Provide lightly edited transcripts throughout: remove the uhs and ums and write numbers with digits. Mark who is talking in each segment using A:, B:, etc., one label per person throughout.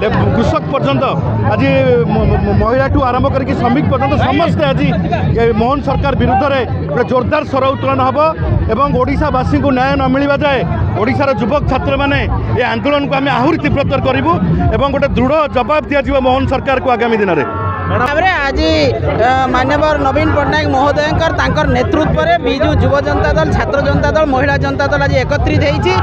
A: कृषक पर्यंत आज महिला ठू आरंभ करके श्रमिक पर्यंत समस्ते आज मोहन सरकार विरुद्ध में गोटे जोरदार स्वर उत्तोलन हम एवं ओडिशावासी को न्याय न मिलवा जाए ओडिशार युवक छात्र मैंने ये आंदोलन को आम आहरी तीव्रतर करूँ और गोटे दृढ़ जवाब दिज्व मोहन सरकार को आगामी दिन में
B: आज माननीय नवीन पट्टनायक महोदय नेतृत्व में विजु युव जनता दल छात्र जनता दल महिला जनता दल आज एकत्रित होती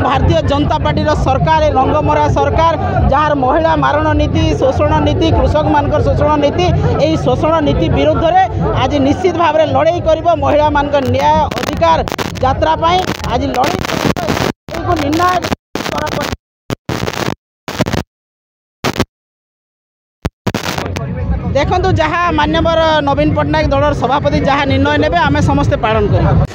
B: भारतीय जनता पार्टी सरकार रंगमरा सरकार जार महिला मारण नीति शोषण नीति कृषक मान शोषण नीति यही शोषण नीति विरुद्ध में आज निश्चित भाव में लड़ाई कर महिला मान न्याय अधिकार यात्रा आज लड़ाई को निर्णय देखु जहाँ माननीय नवीन पट्टनायक दल सभापति जहाँ निर्णय नेबे आमे समस्ते पालन करूँ।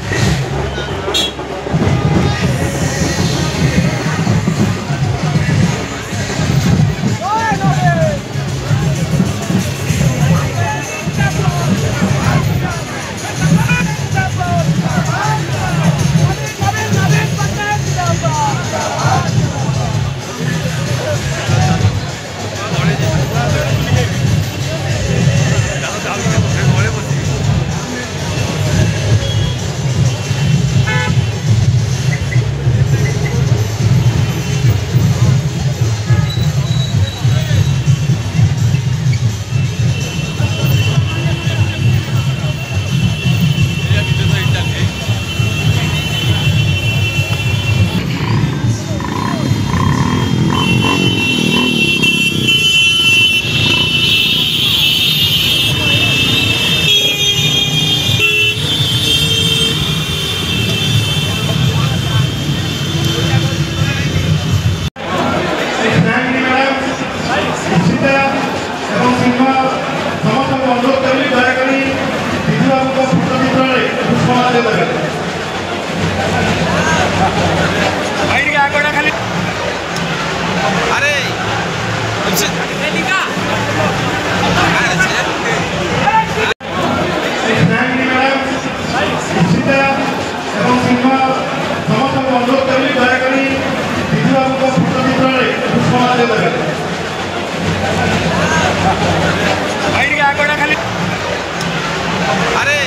C: अरे